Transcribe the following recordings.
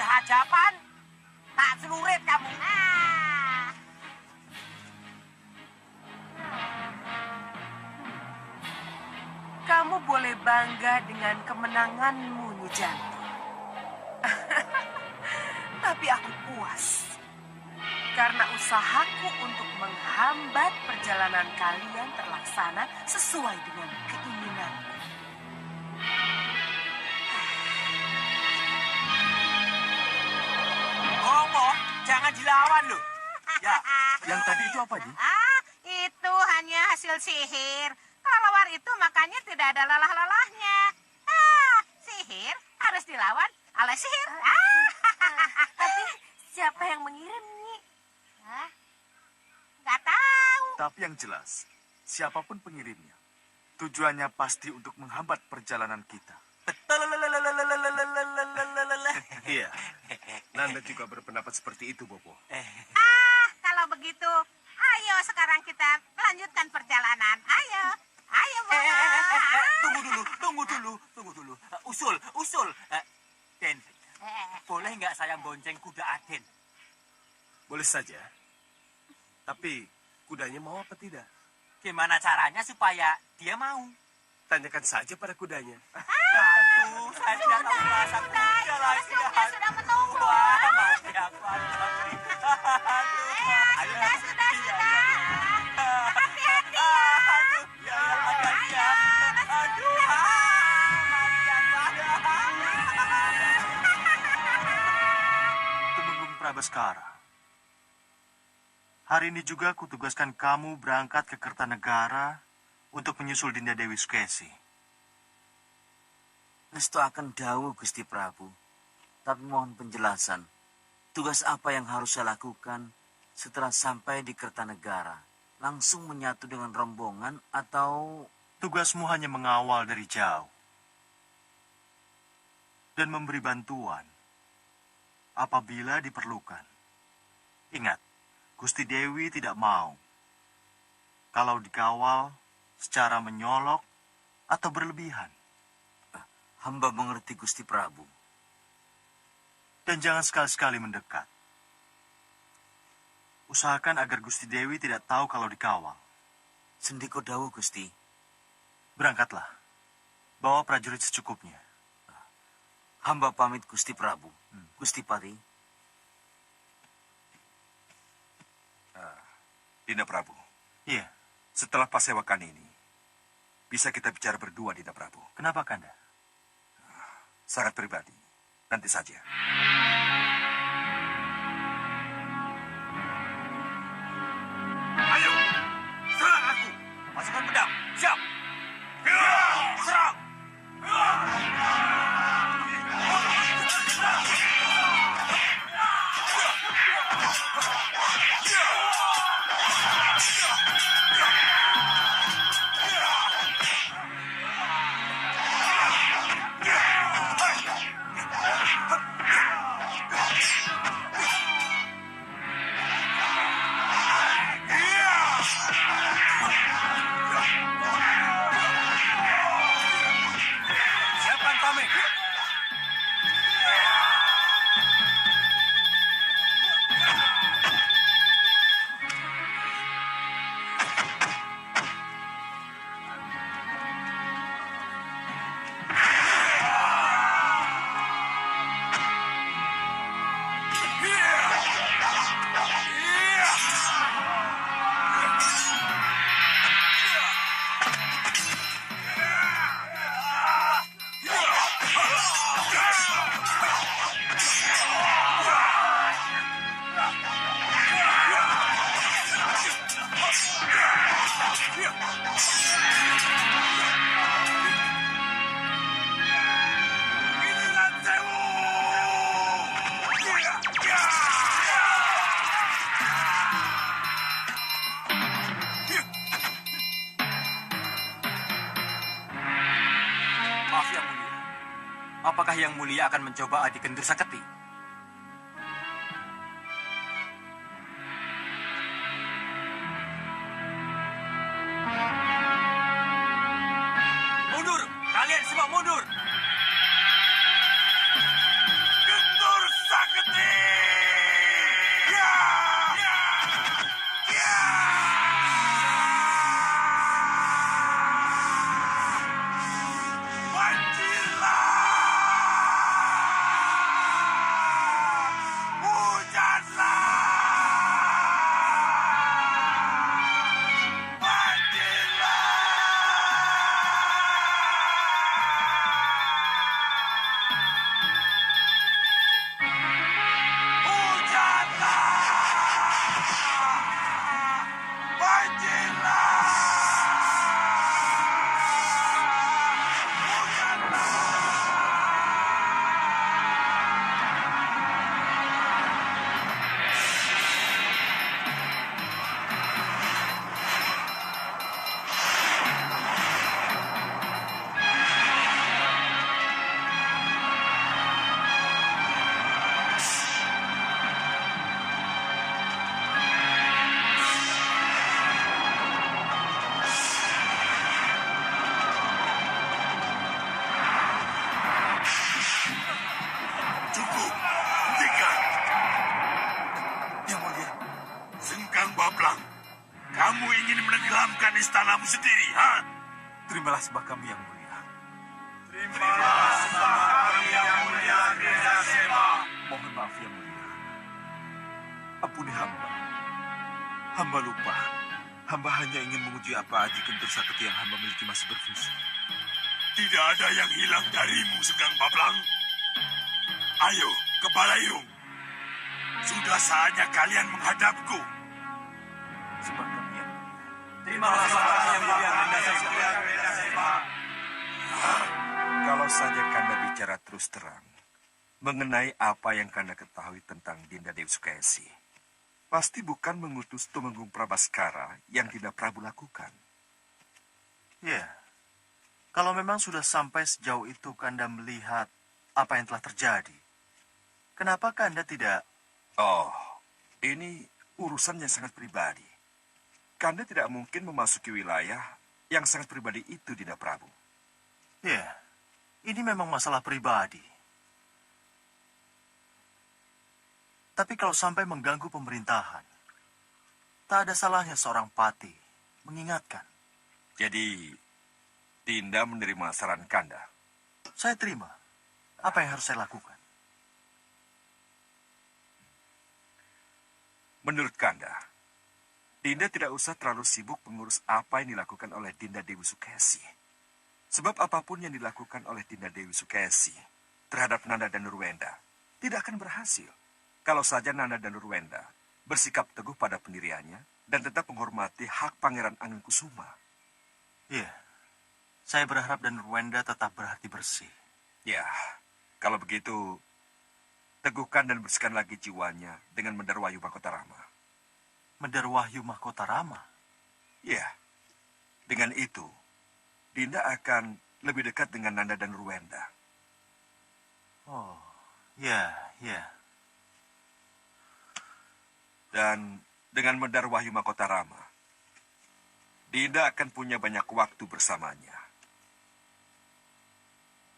berhadapan, tak celurit kamu. Kamu boleh bangga dengan kemenanganmu, Nyi Janti. Tapi aku puas. Karena usahaku untuk menghambat perjalanan kalian terlaksana sesuai dengan keinginanku. Bongo, jangan dilawan loh. Ya, yang tadi itu apa, Ji? Itu hanya hasil sihir. Kelelawar itu makanya tidak ada lelah-lelahnya. Sihir harus dilawan oleh sihir. Tapi siapa yang mengirim, Nyi? Nggak tahu. Tapi yang jelas, siapapun pengirimnya, tujuannya pasti untuk menghambat perjalanan kita. Betul. Iya, Nanda juga berpendapat seperti itu, Bobo. Kalau begitu, ayo sekarang kita lanjutkan perjalanan. Ayo, Bobo. Tunggu dulu. Usul. Den, boleh nggak saya bonceng kuda Aden? Boleh saja. Tapi kudanya mau apa tidak? Gimana caranya supaya dia mau? Tanyakan saja pada kudanya. Aduh, saya tidak tahu bahasa kuda lagi. Sudah menunggu. Wah, mati aku. Aduh. Sudah. Hati-hati ya. Aduh, ya, hati-hati ya. Aduh, mati aku. Tumenggung Prabaskara. Hari ini juga kutugaskan kamu berangkat ke Kertanegara untuk menyusul Dinda Dewi Sukesi. Restu akan dawuh, Gusti Prabu. Tapi mohon penjelasan. Tugas apa yang harus saya lakukan setelah sampai di Kertanegara? Langsung menyatu dengan rombongan atau... Tugasmu hanya mengawal dari jauh. Dan memberi bantuan apabila diperlukan. Ingat, Gusti Dewi tidak mau kalau dikawal secara menyolok atau berlebihan. Hamba mengerti, Gusti Prabu. Dan jangan sekali-sekali mendekat. Usahakan agar Gusti Dewi tidak tahu kalau dikawal. Sendiko dawuh, Gusti. Berangkatlah. Bawa prajurit secukupnya. Hamba pamit, Gusti Prabu. Gusti Pati. Dinda Prabu. Iya. Setelah pasewakan ini, bisa kita bicara berdua, Dinda Prabu. Kenapa, Kanda? Sangat pribadi. Nanti saja. Ayo, serang aku. Pasukan pedang, siap. Serang. Siapkan tameng. Maaf yang mulia. Apakah yang mulia akan mencoba Adi Kendur Saketi? Mundur! Kalian semua mundur! Kendur Saketi! menenggelamkan istanamu sendiri, ha? Terimalah sembah kami yang mulia. Mohon maaf yang mulia. Ampuni hamba. Hamba lupa. Hamba hanya ingin menguji apa aji kentur sakti yang hamba miliki masih berfungsi. Tidak ada yang hilang darimu, Sugeng Bablang. Ayo, ke Balairung. Sudah saatnya kalian menghadapku. Sembah kami yang mulia. Terimalah sembah kami yang mulia, Kanda Kalau saja Kanda bicara terus terang mengenai apa yang Kanda ketahui tentang Dinda Dewi Sukesi, pasti bukan mengutus Tumenggung Prabaskara yang Dinda Prabu lakukan. Ya, kalau memang sudah sampai sejauh itu Kanda melihat apa yang telah terjadi, kenapa Kanda tidak... Oh, ini urusan yang sangat pribadi. Kanda tidak mungkin memasuki wilayah yang sangat pribadi itu, Dinda Prabu. Ya, ini memang masalah pribadi. Tapi kalau sampai mengganggu pemerintahan, tak ada salahnya seorang pati mengingatkan. Jadi, Dinda menerima saran Kanda. Saya terima. Apa yang harus saya lakukan? Menurut Kanda, Dinda tidak usah terlalu sibuk mengurus apa yang dilakukan oleh Dinda Dewi Sukesi. Sebab apapun yang dilakukan oleh Dinda Dewi Sukesi terhadap Nanda dan Nurwenda tidak akan berhasil. Kalau saja Nanda dan Nurwenda bersikap teguh pada pendiriannya dan tetap menghormati hak Pangeran Angin Kusuma. Iya, saya berharap dan Nurwenda tetap berhati bersih. Ya, kalau begitu, teguhkan dan bersihkan lagi jiwanya dengan Mendar Wahyu Mahkota Rama. Mendar Wahyu Mahkota Rama? Ya, dengan itu, Dinda akan lebih dekat dengan Nanda dan Nurwenda. Oh, ya, ya. Dan dengan Mendar Wahyu Mahkota Rama, Dinda akan punya banyak waktu bersamanya.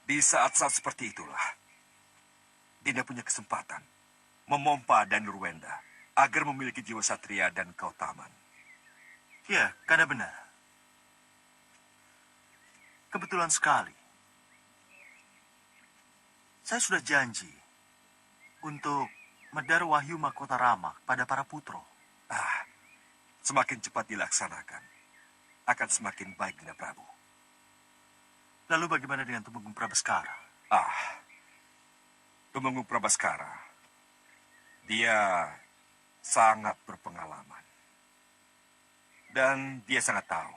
Di saat-saat seperti itulah, Dinda punya kesempatan memompa dan Nurwenda agar memiliki jiwa satria dan keutamaan. Ya, Kanda benar. Kebetulan sekali. Saya sudah janji untuk Mendar Wahyu Mahkota Rama pada para putro. Semakin cepat dilaksanakan, akan semakin baik, Dinda Prabu. Lalu bagaimana dengan Tumenggung Prabaskara? Tumenggung Prabaskara, dia sangat berpengalaman. Dan dia sangat tahu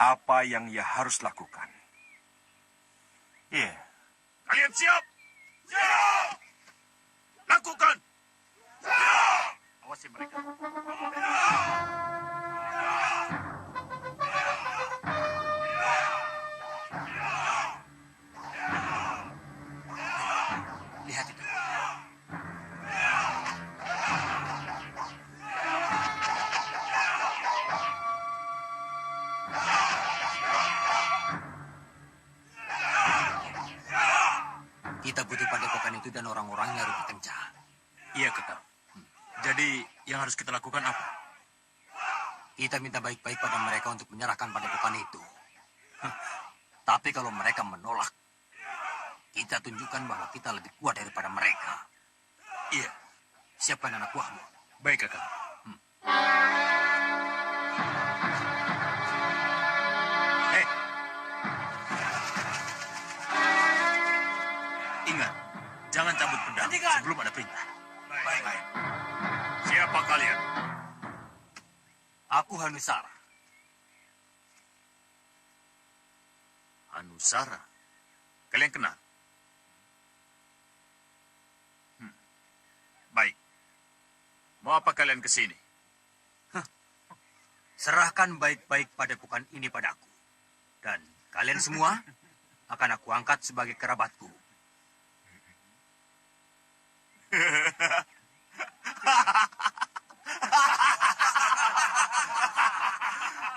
apa yang ia harus lakukan. Iya. Kalian siap? Siap! Lakukan! Awasi mereka. Lihat itu. Kita butuh padepokan itu dan orang-orangnya lebih kencang. Iya, Kakak. Jadi, yang harus kita lakukan apa? Kita minta baik-baik pada mereka untuk menyerahkan padepokan itu. Tapi kalau mereka menolak, kita tunjukkan bahwa kita lebih kuat daripada mereka. Iya. Siapkan anak buahmu. Baik, Kakak. Hei, Ingat, jangan cabut pedang sebelum ada perintah. Baik. Siapa kalian? aku Hanusara. Anusara. Kalian kenal? Baik. Mau apa kalian ke sini? Serahkan baik-baik padepokan ini padaku. Dan kalian semua akan aku angkat sebagai kerabatku.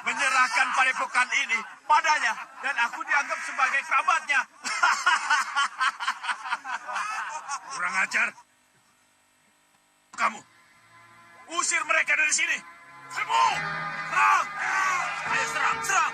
Menyerahkan padepokan ini padanya dan aku dianggap sebagai kerabatnya. Kurang ajar. Kamu usir mereka dari sini. Semua. Serang! Ayo serang, serang!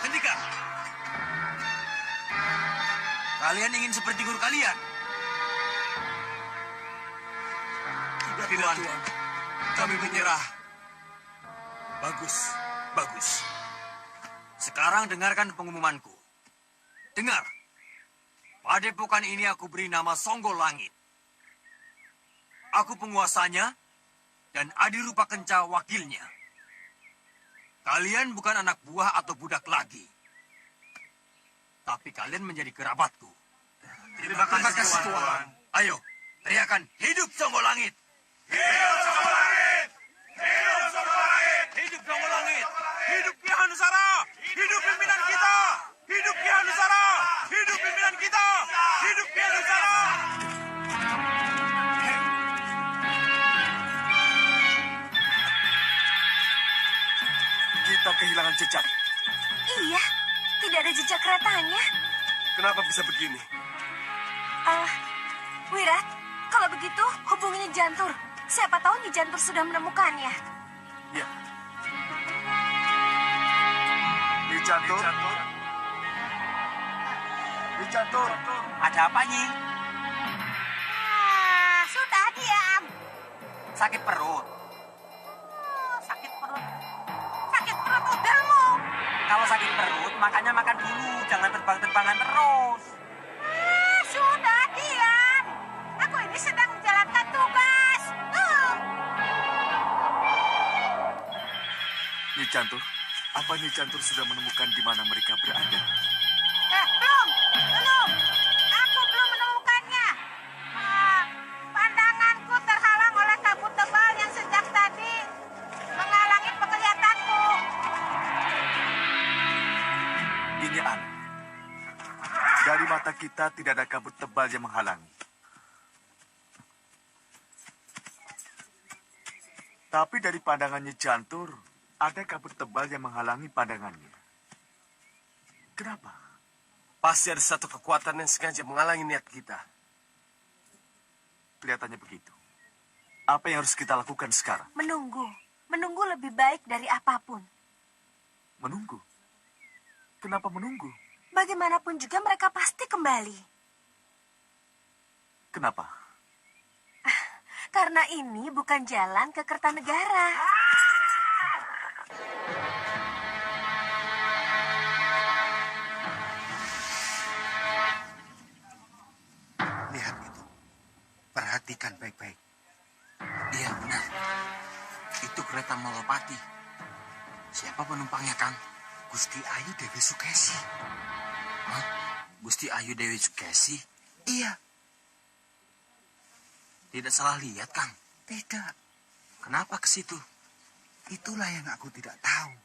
Hentikan! Kalian ingin seperti guru kalian? Tidak, Tuan. Kami menyerah. Bagus, bagus. Sekarang dengarkan pengumumanku. Dengar. Padepokan ini aku beri nama Songgol Langit. Aku penguasanya dan Adirupa Kenca wakilnya. Kalian bukan anak buah atau budak lagi. Tapi kalian menjadi kerabatku. Terima kasih, Tuan. Ayo, teriakan hidup Songgol Langit. Hidup Songgol Langit! Hidup Songgol Langit! Hidup Songgol Langit. Hidup Ki Hanusara! Hidup pimpinan kita! Hidup Ki Hanusara! Hidup pimpinan kita! Hidup Ki Hanusara! Kita kehilangan jejak. Iya, tidak ada jejak keretanya. Kenapa bisa begini? Wirat, kalau begitu hubungi Nyi Jantur. Siapa tahu Nyi Jantur sudah menemukannya. Ya. Nyi Jantur. Nyi Jantur. Ada apa, Nyi? Sudah diam. Sakit perut. Sakit perut. Sakit perut udelmu. Kalau sakit perut, makanya makan dulu. Jangan terbang-terbangan terus. Sudah diam. Aku ini sedang menjalankan tugas. Nyi Jantur, apa Nyi Jantur sudah menemukan di mana mereka berada? Belum. Aku belum menemukannya. Pandanganku terhalang oleh kabut tebal yang sejak tadi menghalangi penglihatanku. Ini aneh. Dari mata kita tidak ada kabut tebal yang menghalangi. Tapi dari pandangannya Jantur, ada kabut tebal yang menghalangi pandangannya. Kenapa? Pasti ada satu kekuatan yang sengaja menghalangi niat kita. Kelihatannya begitu. Apa yang harus kita lakukan sekarang? Menunggu. Menunggu lebih baik dari apapun. Menunggu. Kenapa menunggu? Bagaimanapun juga mereka pasti kembali. Kenapa? Karena ini bukan jalan ke Kertanegara. Lihat itu. Perhatikan baik-baik. Iya, benar. Itu kereta Malopati. Siapa penumpangnya, Kang? Gusti Ayu Dewi Sukesi. Hah? Gusti Ayu Dewi Sukesi? Iya, Tidak salah lihat, Kang. tidak. Kenapa ke situ? Itulah yang aku tidak tahu.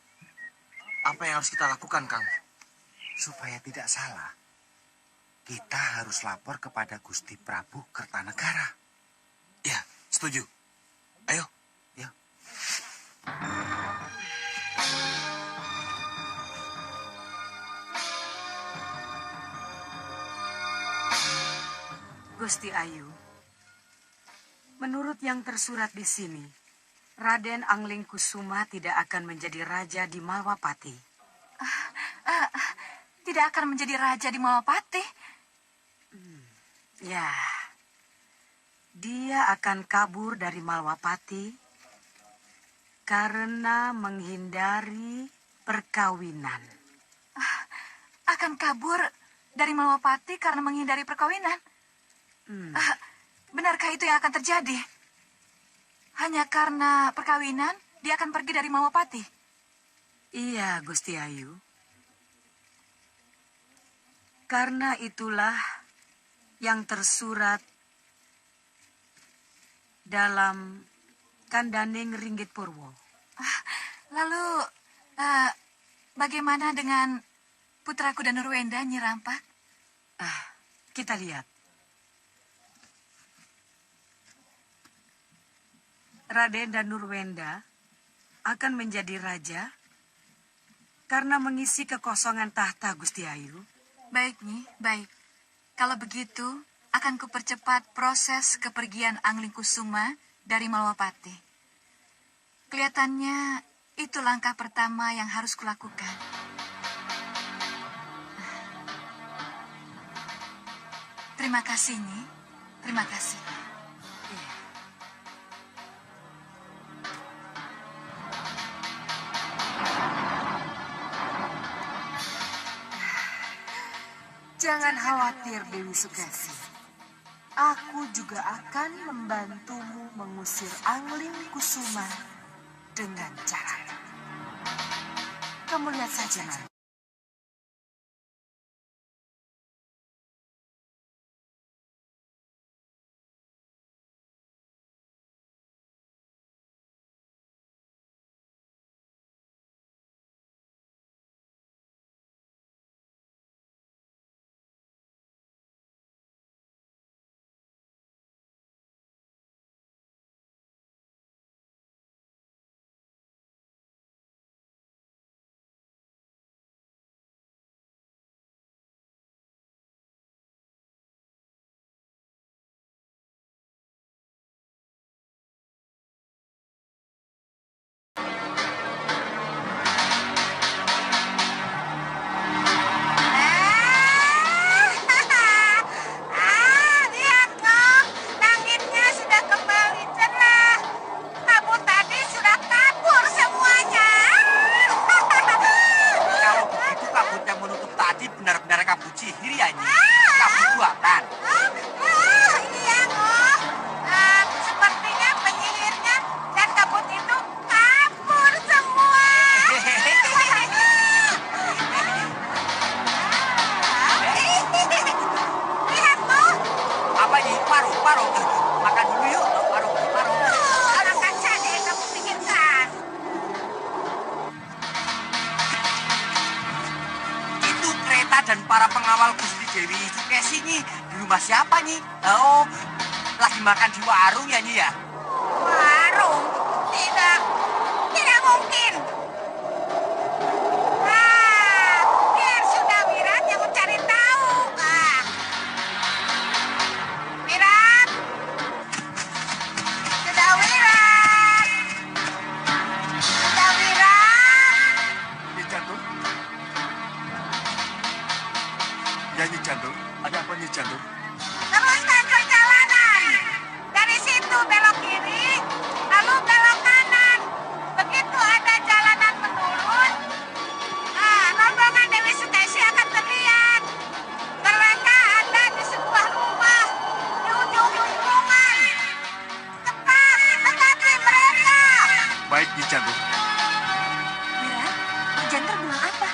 Apa yang harus kita lakukan, Kang? Supaya tidak salah, kita harus lapor kepada Gusti Prabu Kertanegara. Ya, setuju. Ayo. Ya. Gusti Ayu, Menurut yang tersurat di sini, Raden Angling Kusuma tidak akan menjadi raja di Malwapati. Tidak akan menjadi raja di Malwapati? Ya, dia akan kabur dari Malwapati karena menghindari perkawinan. Akan kabur dari Malwapati karena menghindari perkawinan? Benarkah itu yang akan terjadi? Hanya karena perkawinan, dia akan pergi dari Malwapati? Iya, Gusti Ayu. Karena itulah yang tersurat dalam Kandaning Ringgit Purwo. Lalu, bagaimana dengan putraku dan Nurwenda, Nyi Rampak? Kita lihat. Raden dan Nurwenda akan menjadi raja karena mengisi kekosongan tahta Gusti Ayu. Baik, Nyi, baik. Kalau begitu, akan kupercepat proses kepergian Angling Kusuma dari Malwapati. Kelihatannya itu langkah pertama yang harus kulakukan. Terima kasih, Nyi. Terima kasih. Jangan khawatir, Dewi Sukesi. Aku juga akan membantumu mengusir Angling Kusuma dengan cara. Kamu lihat saja nanti. Dan para pengawal Gusti Dewi Sukesi Nyi, di rumah siapa Nyi? Oh, lagi makan di warung ya Nyi ya? Warung? Tidak, tidak mungkin. Biar sudah Wirat yang mencari tahu. Wirat, sudah Wirat, sudah Wirat. Nyi Jantung? Ya, Nyi Jantung. Ada apa, Nyi Jantung? Teruskan perjalanan. Dari situ belok kiri, lalu belok kanan. Begitu ada jalanan menurun, rombongan Dewi Sukesi akan terlihat. Mereka ada di sebuah rumah di ujung lingkungan. Cepat, dekati mereka. Baik, Nyi Jantung. Mira, Jantung bilang apa?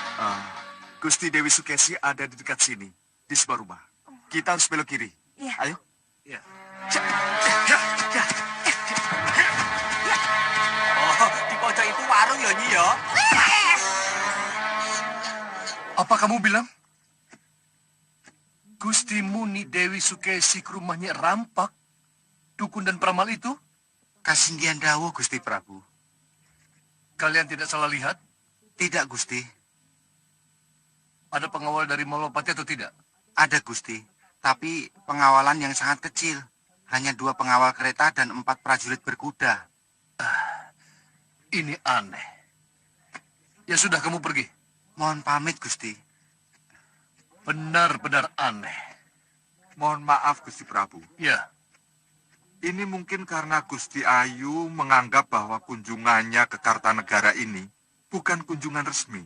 Gusti Dewi Sukesi ada di dekat sini, di sebuah rumah. Kita harus belok kiri. Iya. Ayo. Ya. Oh, di pojok itu warung ya Nyi ya? Apa kamu bilang? Gusti Muni Dewi Sukesi ke rumahnya Rampak, dukun dan peramal itu? Kasinggihan dawuh, Gusti Prabu. Kalian tidak salah lihat? Tidak, Gusti. Ada pengawal dari Malwapati atau tidak? Ada, Gusti. Tapi pengawalan yang sangat kecil. Hanya 2 pengawal kereta dan 4 prajurit berkuda. Ini aneh. Ya sudah, kamu pergi. Mohon pamit, Gusti. Benar-benar aneh. Mohon maaf, Gusti Prabu. Ya, Ini mungkin karena Gusti Ayu menganggap bahwa kunjungannya ke Kartanegara ini bukan kunjungan resmi.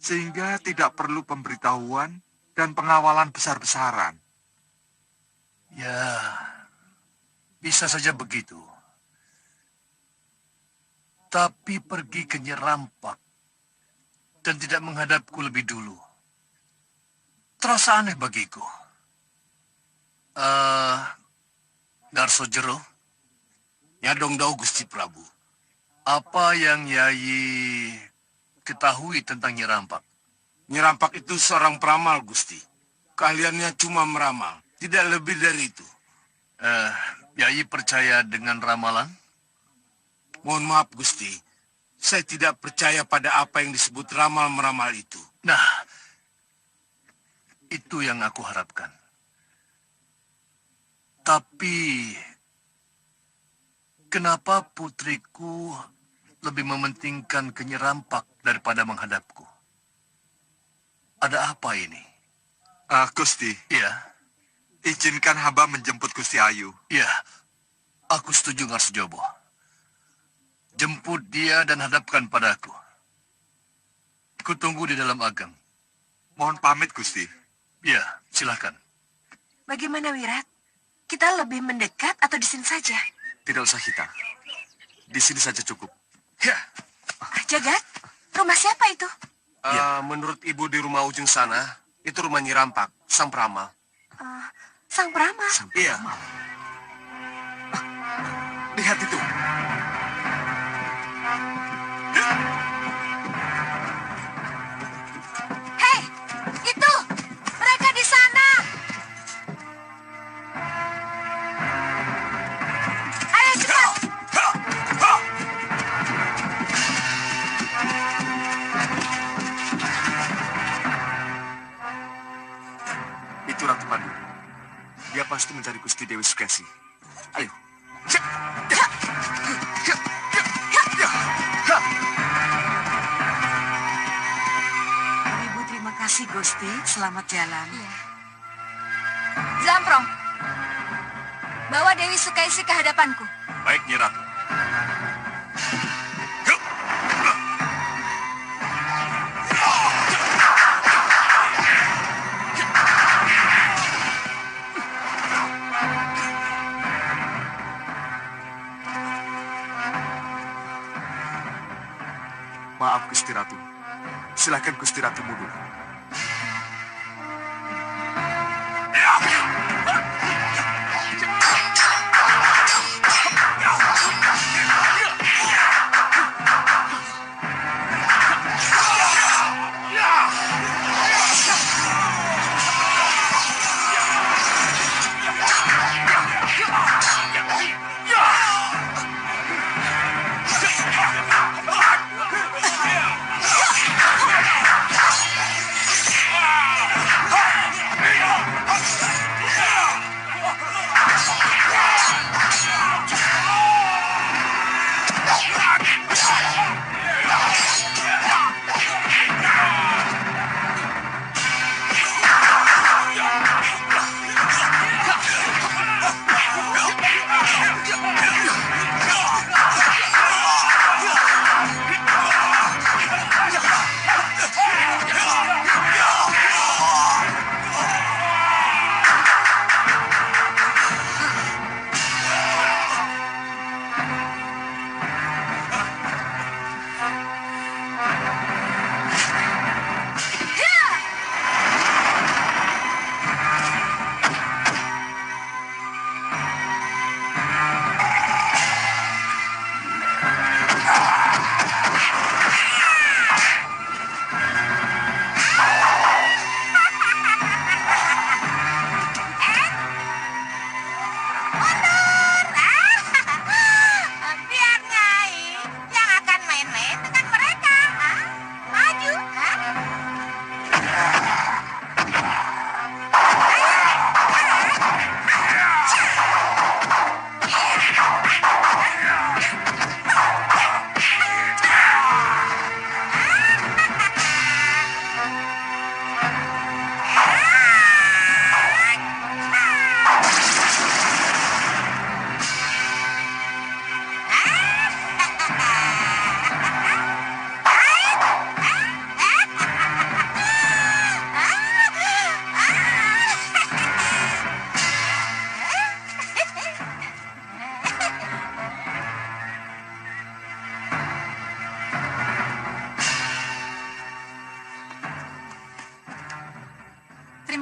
Sehingga tidak perlu pemberitahuan dan pengawalan besar-besaran. ya, bisa saja begitu. Tapi pergi ke Nyerampak dan tidak menghadapku lebih dulu. Terasa aneh bagiku. Darso Jero, Ya dong dau Gusti Prabu. apa yang Yayi ketahui tentang Nyerampak? Nyerampak itu seorang peramal, Gusti. Keahliannya cuma meramal, tidak lebih dari itu. Yayi percaya dengan ramalan? Mohon maaf, Gusti. Saya tidak percaya pada apa yang disebut ramal-meramal itu. Nah, itu yang aku harapkan. Tapi, kenapa putriku lebih mementingkan ke Nyerampak daripada menghadapku? Ada apa ini? Gusti, Iya, izinkan hamba menjemput Gusti Ayu. iya. Aku setuju, Ngarsojobo. Jemput dia dan hadapkan padaku. Kutunggu di dalam Ageng. Mohon pamit, Gusti. Iya, silakan. Bagaimana, Wirat? Kita lebih mendekat atau di sini saja? Tidak usah kita. Di sini saja cukup. Ya, Jagat, rumah siapa itu? Menurut ibu di rumah ujung sana, itu rumah Nyerampak, sang peramal. Sang peramal. Iya. Lihat itu. Hei, itu! Mereka di sana! Ayo cepat! Itu Ratu Pandu. Dia pasti mencari Gusti Dewi Sukesi. Ayo. Ibu terima kasih Gusti, selamat jalan. Zamprong, bawa Dewi Sukaisi ke hadapanku. Baik, Nyi Ratu. Maaf, Gusti Ratu. Silakan Gusti Ratu mundur.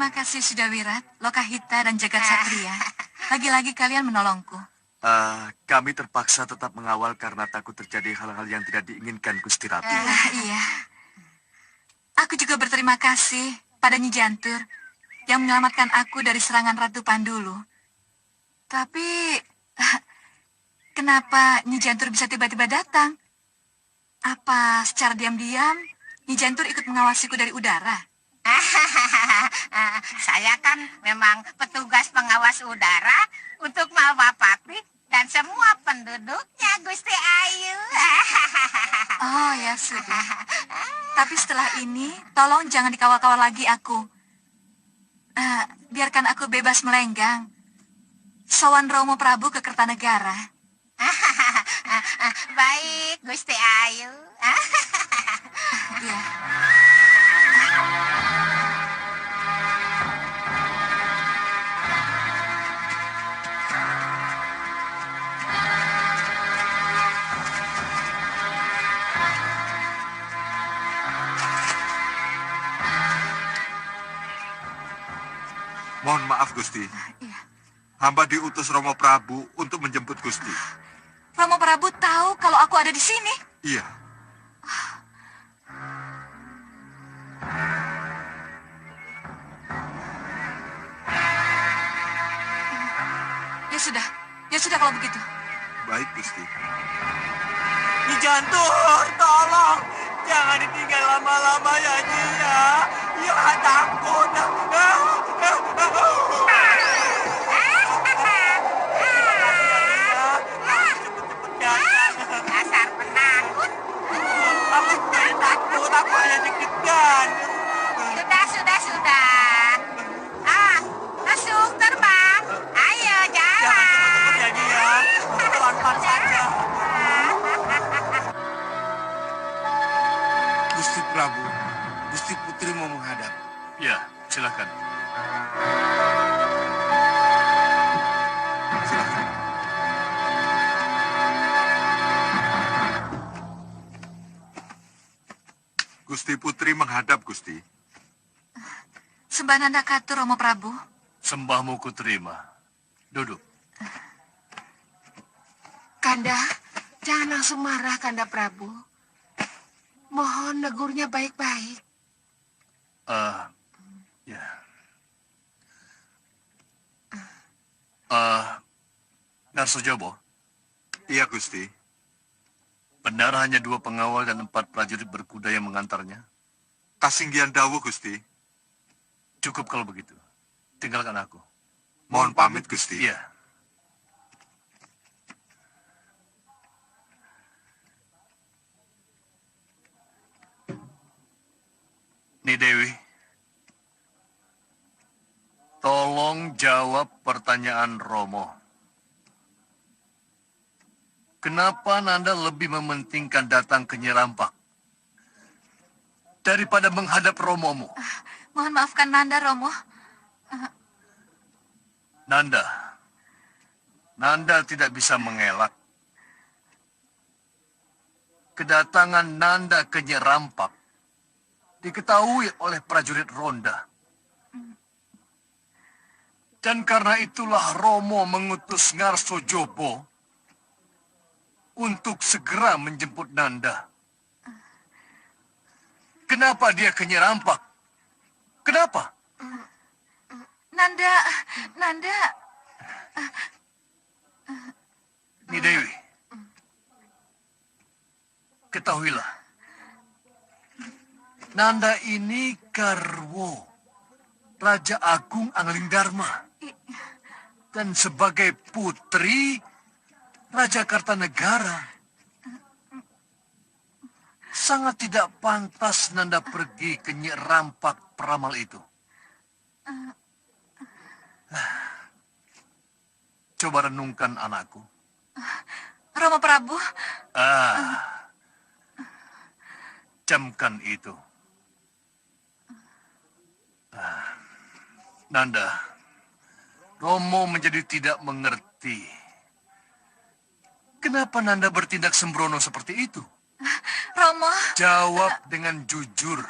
Terima kasih sudah Wirat, Lokahita, dan Jagat Satria. Lagi-lagi kalian menolongku. Kami terpaksa tetap mengawal karena takut terjadi hal-hal yang tidak diinginkan, Gusti Ratu. Iya. Aku juga berterima kasih pada Nyi Jantur yang menyelamatkan aku dari serangan Ratu Pandulu. Tapi, kenapa Nyi Jantur bisa tiba-tiba datang? Apa secara diam-diam Nyi Jantur ikut mengawasiku dari udara? Saya kan memang petugas pengawas udara untuk Malwapati dan semua penduduknya, Gusti Ayu. Oh ya sudah. Tapi setelah ini, tolong jangan dikawal-kawal lagi aku. Biarkan aku bebas melenggang. Sowan Romo Prabu ke Kertanegara. Baik, Gusti Ayu. Ya. Mohon maaf, Gusti. Hamba diutus Romo Prabu untuk menjemput Gusti. Romo Prabu tahu kalau aku ada di sini? Iya. Ya sudah kalau begitu. Baik, Gusti. Nyi Jantur, tolong. Jangan ditinggal lama-lama ya, Nyi ya. Ya, takut. Dasar penakut. Aku tidak takut, aku hanya deg-degan. Sudah. Langsung terbang. Ayo, jalan. Jangan cepet-cepet ya, Nyi ya. Pelan-pelan saja. Gusti Prabu, Gusti Putri mau menghadap. Ya, silakan. Silakan. Gusti Putri menghadap, Gusti. Sembah Nanda Katu, Romo Prabu. Sembahmu kuterima. Duduk. Kanda, jangan langsung marah, Kanda Prabu. Mohon negurnya baik-baik. Ya. Narsojobo, Iya, Gusti. benar hanya 2 pengawal dan 4 prajurit berkuda yang mengantarnya? Kasinggihan dawuh, Gusti. Cukup kalau begitu. Tinggalkan aku. Mohon pamit, Gusti. Iya. Nih Dewi, tolong jawab pertanyaan Romo. Kenapa Nanda lebih mementingkan datang ke Nyerampak daripada menghadap Romomu? Mohon maafkan Nanda, Romo. Nanda tidak bisa mengelak. Kedatangan Nanda ke Nyerampak diketahui oleh prajurit ronda. Dan karena itulah Romo mengutus Narsojobo untuk segera menjemput Nanda. Kenapa dia ke Nyerampak? Kenapa? Nanda. Nyi Dewi, ketahuilah, Nanda ini garwo Raja Agung Anglingdarma. Dan sebagai putri Raja Kartanegara, sangat tidak pantas Nanda pergi ke Nyerampak peramal itu. Coba renungkan anakku. Romo Prabu. Camkan itu. Nanda, Romo menjadi tidak mengerti. Kenapa Nanda bertindak sembrono seperti itu? Romo. Jawab dengan jujur.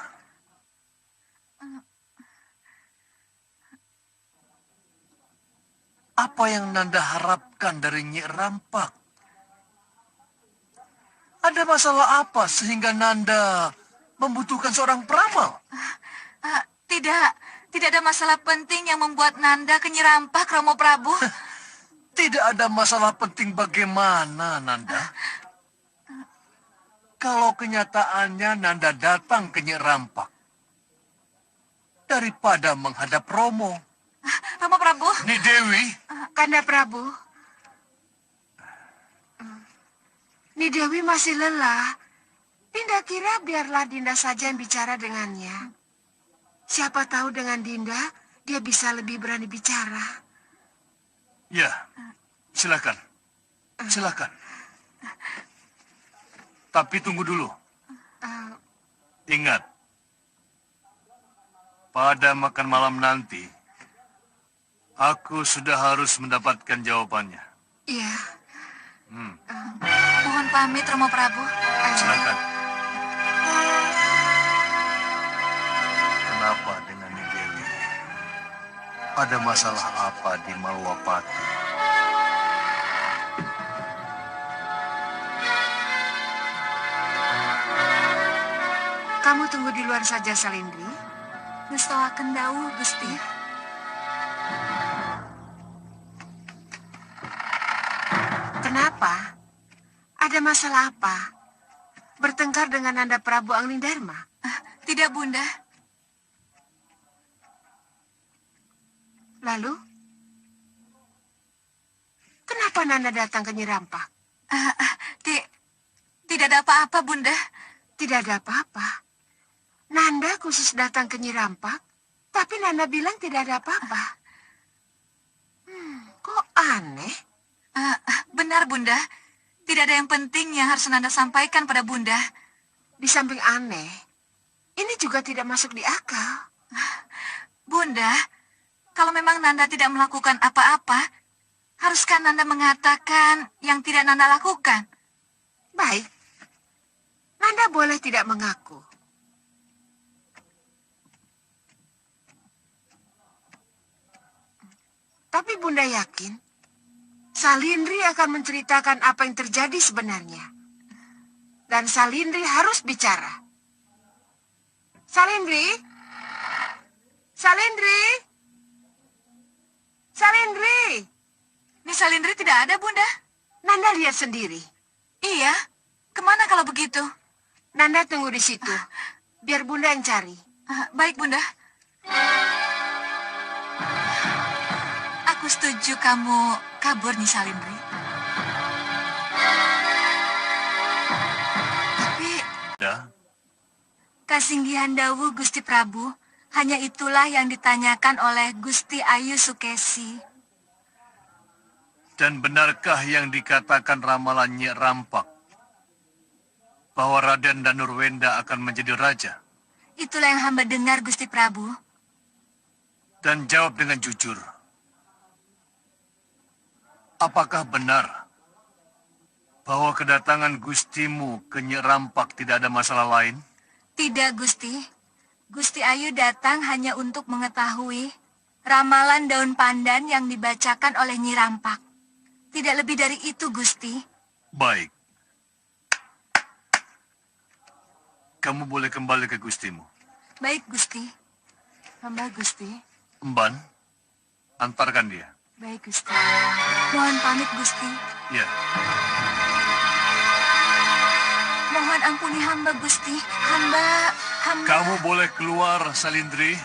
Apa yang Nanda harapkan dari Nyi Rampak? Ada masalah apa sehingga Nanda membutuhkan seorang peramal? Tidak ada masalah penting yang membuat Nanda ke Nyi Rampak, Romo Prabu. Tidak ada masalah penting bagaimana, Nanda? Kalau kenyataannya Nanda datang ke Nyi Rampak daripada menghadap Romo. Romo Prabu. Ni Dewi. Kanda Prabu. Ni Dewi masih lelah. Dinda kira biarlah Dinda saja yang bicara dengannya. Siapa tahu dengan Dinda, dia bisa lebih berani bicara. Ya, silakan. Silakan. Tapi tunggu dulu. Ingat, pada makan malam nanti, aku sudah harus mendapatkan jawabannya. Iya. Mohon pamit, Romo Prabu. Silakan. Kenapa dengan Ni Dewi? Ada masalah apa di Malwapati? Kamu tunggu di luar saja, Salindri. Ngestawaken dawuh, Gusti. Kenapa? Ada masalah apa? Bertengkar dengan Nanda Prabu Anglingdarma? Tidak, Bunda. Lalu? Kenapa Nanda datang ke Nyi Rampak? Tidak ada apa-apa, Bunda. Tidak ada apa-apa. Nanda khusus datang ke Nyi Rampak, tapi Nanda bilang tidak ada apa-apa. Kok aneh? Benar, Bunda. Tidak ada yang penting yang harus Nanda sampaikan pada Bunda. Di samping aneh, ini juga tidak masuk di akal. Bunda, kalau memang Nanda tidak melakukan apa-apa, haruskah Nanda mengatakan yang tidak Nanda lakukan? Baik. Nanda boleh tidak mengaku. Tapi Bunda yakin Salindri akan menceritakan apa yang terjadi sebenarnya. Dan Salindri harus bicara. Salindri? Salindri? Salindri? Ini Salindri tidak ada, Bunda. Nanda lihat sendiri. Iya, kemana kalau begitu? Nanda tunggu di situ. Biar Bunda yang cari. Baik, Bunda. Aku setuju kamu kabur nih, Salindri. Tapi... Ya? Kasinggihan dawuh Gusti Prabu, hanya itulah yang ditanyakan oleh Gusti Ayu Sukesi. Dan benarkah yang dikatakan ramalan Nyi Rampak bahwa Raden Danurwenda akan menjadi raja? Itulah yang hamba dengar, Gusti Prabu. Dan jawab dengan jujur. Apakah benar bahwa kedatangan Gustimu ke Nyi Rampak tidak ada masalah lain? Tidak, Gusti. Gusti Ayu datang hanya untuk mengetahui ramalan daun pandan yang dibacakan oleh Nyi Rampak. Tidak lebih dari itu, Gusti. Baik. Kamu boleh kembali ke Gustimu. Baik, Gusti. Hamba Gusti. Emban, antarkan dia. Baik, Gusti. Mohon pamit, Gusti. Ya. Mohon ampuni hamba, Gusti. Hamba... Kamu boleh keluar, Salindri.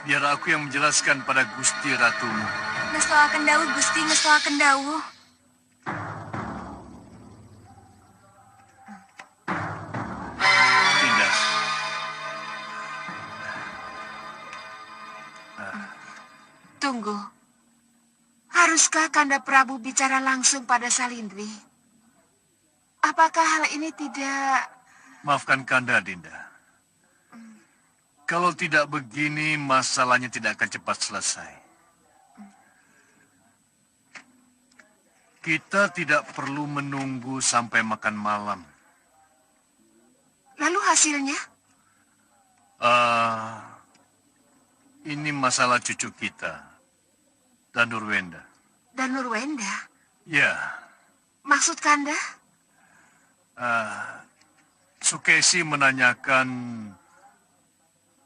Biar aku yang menjelaskan pada Gusti Ratumu. Ngestawaken dawuh, Gusti. Ngestawaken dawuh. Tidak. Tunggu. Haruskah Kanda Prabu bicara langsung pada Salindri? Apakah hal ini tidak... Maafkan Kanda, Dinda. Kalau tidak begini, masalahnya tidak akan cepat selesai. Kita tidak perlu menunggu sampai makan malam. Lalu hasilnya? Ini masalah cucu kita, Danurwenda. dan Nurwenda. Ya, Maksud Kanda? Sukesi menanyakan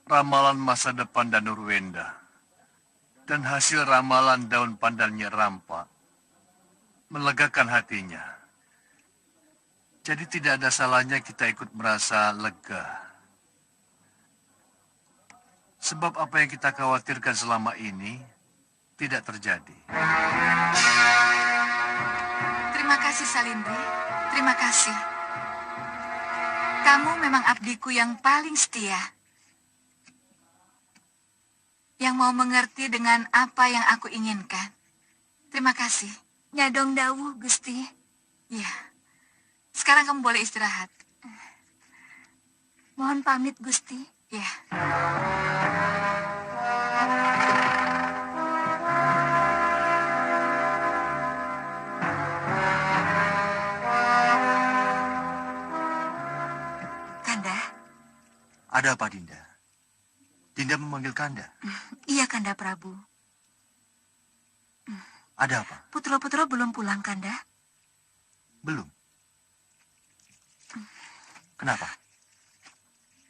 ramalan masa depan Danurwenda. Dan hasil ramalan daun pandan Nyi Rampak melegakan hatinya. Jadi tidak ada salahnya kita ikut merasa lega. Sebab apa yang kita khawatirkan selama ini tidak terjadi. Terima kasih, Salindri. Terima kasih. Kamu memang abdiku yang paling setia. Yang mau mengerti dengan apa yang aku inginkan. Terima kasih. Nyadong dawuh, Gusti. Ya. Sekarang kamu boleh istirahat. Mohon pamit, Gusti. Ya. Kanda. Ada apa, Dinda? Dinda memanggil Kanda. Iya, Kanda Prabu. Ada apa? Putra-putra belum pulang, Kanda? Belum. Kenapa?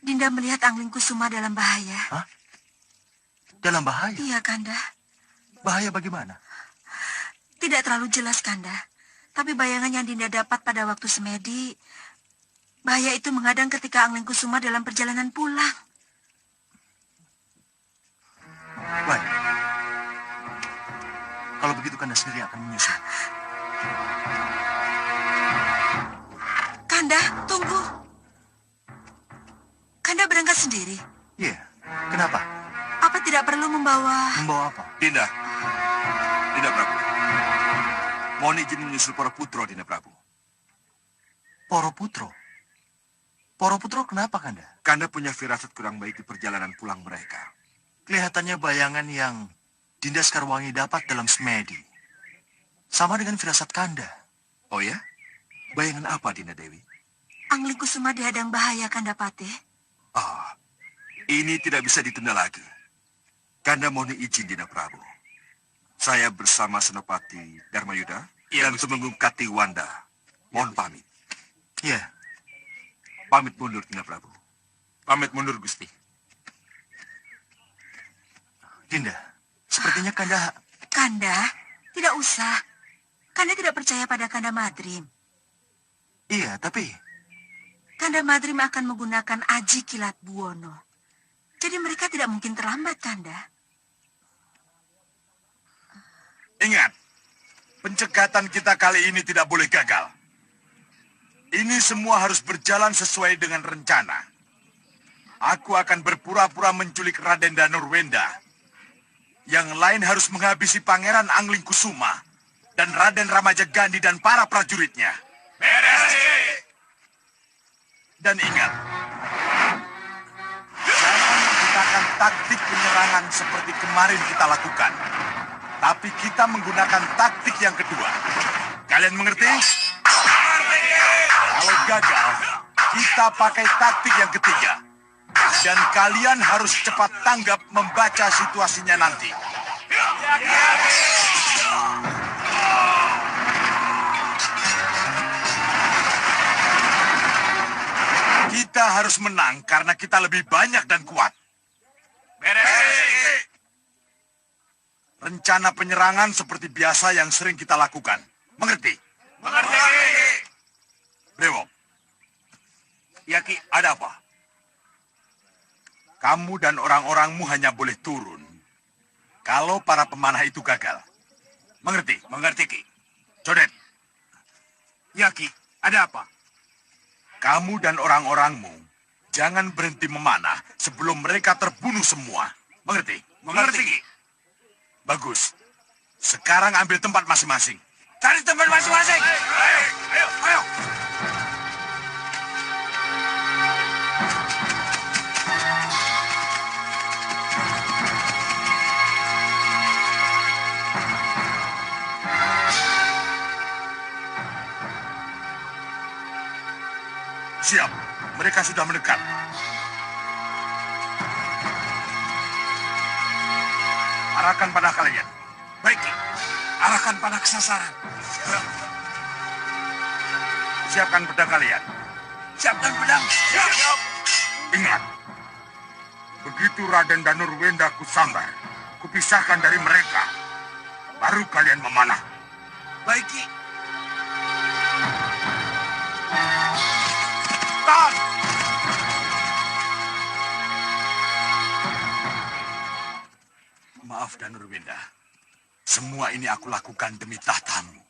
Dinda melihat Angling Kusuma dalam bahaya. Hah? Dalam bahaya? Iya, Kanda. Bahaya bagaimana? Tidak terlalu jelas, Kanda. Tapi bayangan yang Dinda dapat pada waktu semedi, bahaya itu menghadang ketika Angling Kusuma dalam perjalanan pulang. Baik. Kalau begitu Kanda sendiri akan menyusul. Kanda, tunggu. Kanda berangkat sendiri. Iya. Kenapa? Apa tidak perlu membawa... Membawa apa? Dinda. Dinda Prabu. Mohon izin menyusul para putro, Dinda Prabu. Para putro? Para putro kenapa, Kanda? Kanda punya firasat kurang baik di perjalanan pulang mereka. Kelihatannya bayangan yang Dinda Sekarwangi dapat dalam semedi sama dengan firasat Kanda. Oh ya? Bayangan apa, Dinda Dewi? Angling Kusuma dihadang bahaya, Kanda Patih. Ini tidak bisa ditunda lagi. Kanda mohon izin, Dinda Prabu. Saya bersama Senopati Dharmayuda dan Tumenggung Katiwanda. Mohon pamit. Iya. Pamit mundur, Dinda Prabu. Pamit mundur, Gusti. Dinda, sepertinya Kanda... Kanda, tidak usah. Kanda tidak percaya pada Kanda Madrim. Iya, tapi... Kanda Madrim akan menggunakan Aji Kilat Buwono. Jadi mereka tidak mungkin terlambat, Kanda. Ingat, pencegatan kita kali ini tidak boleh gagal. Ini semua harus berjalan sesuai dengan rencana. Aku akan berpura-pura menculik Raden Danurwenda. Yang lain harus menghabisi Pangeran Angling Kusuma dan Raden Ramajagandhi dan para prajuritnya. Beres! Dan ingat, jangan menggunakan taktik penyerangan seperti kemarin kita lakukan. Tapi kita menggunakan taktik yang kedua. Kalian mengerti? Kalau gagal, kita pakai taktik yang ketiga. Dan kalian harus cepat tanggap membaca situasinya nanti. Kita harus menang karena kita lebih banyak dan kuat. Beres! Rencana penyerangan seperti biasa yang sering kita lakukan. Mengerti? Mengerti! Brewok. Yaki, ada apa? Kamu dan orang-orangmu hanya boleh turun kalau para pemanah itu gagal. Mengerti? Mengerti, Ki. Codet. Ya, Ki. Ada apa? Kamu dan orang-orangmu jangan berhenti memanah sebelum mereka terbunuh semua. Mengerti? Mengerti, Ki. Bagus. Sekarang ambil tempat masing-masing. Cari tempat masing-masing. Ayo, ayo, ayo. Siap, mereka sudah mendekat. Arahkan pada kalian. Baik, Ki. Arahkan panah ke sasaran. Siapkan pedang kalian. Siapkan pedang. Siap. Ingat, begitu Raden Danurwenda kusambar, kupisahkan dari mereka, baru kalian memanah. Baik, Ki. Tahan! Maaf, Danurwenda. Semua ini aku lakukan demi tahtamu.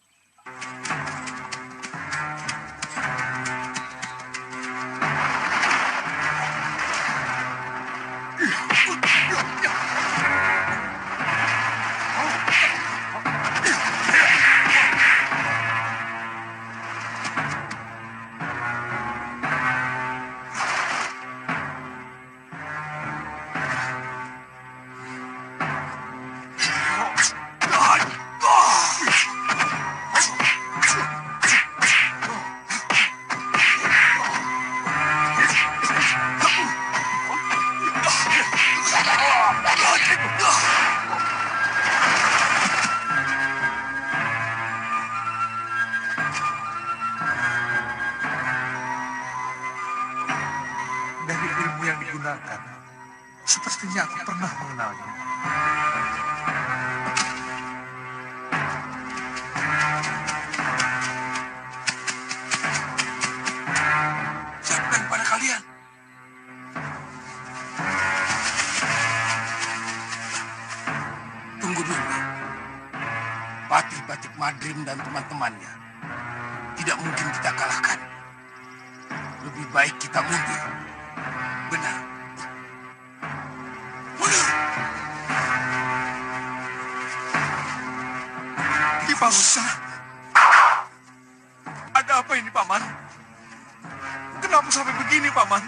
Dari ilmu yang digunakan, sepertinya aku pernah mengenalnya. Siapkan pada kalian. Tunggu dulu. Patih Batik Madrim dan teman-temannya tidak mungkin kita kalahkan. Lebih baik kita mundur. Benar. Mundur. Ki Parusa, ada apa ini, Paman? Kenapa sampai begini, Paman?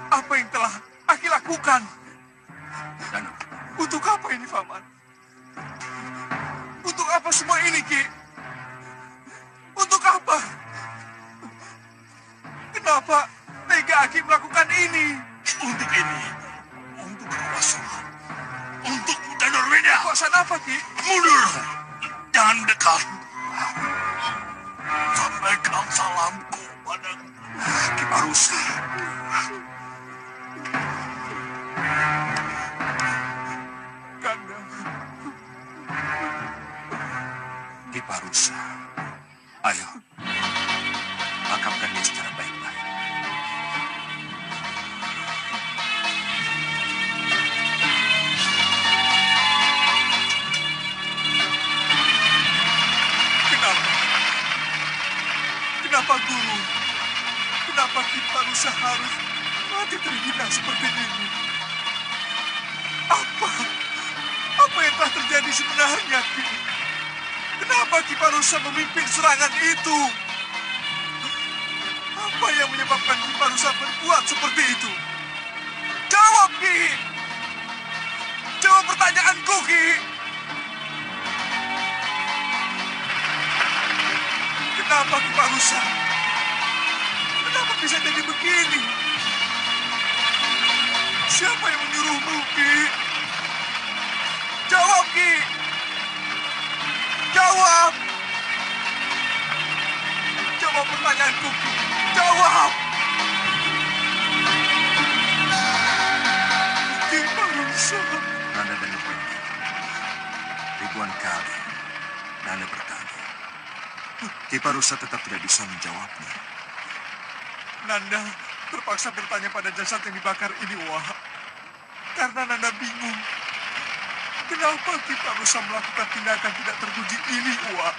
Apa yang telah Aki lakukan? Danu, Untuk apa ini, Paman? Untuk apa semua ini, Ki? Untuk apa? Kenapa tega Aki melakukan ini? untuk ini. Untuk kekuasaan. Untuk Danurwenda. Kekuasaan apa, Ki? Mundur. Jangan dekat. Sampaikan salamku pada Ki Parusa. Kanda, Ki Parusa. Ayo. Tangkapkan dia secara baik-baik. kenapa? Kenapa Guru? Kenapa Ki Parusa harus mati terhina seperti ini? Apa yang telah terjadi sebenarnya, Ki? Kenapa Ki Parusa memimpin serangan itu? Apa yang menyebabkan Ki Parusa berbuat seperti itu? Jawab, Ki! Jawab pertanyaanku, Ki! Kenapa Ki Parusa? Kenapa bisa jadi begini? Siapa yang menyuruhmu, Ki? Jawab, Ki! Jawab! Jawab pertanyaanku, Ki! Jawab! Ki Parusa. Nanda dan Nurwenda. Ribuan kali Nanda bertanya. Ki Parusa tetap tidak bisa menjawabnya. Nanda terpaksa bertanya pada jasad yang dibakar ini, Wah. Karena Nanda bingung. Kenapa Ki Parusa melakukan tindakan tidak terpuji ini, Wah?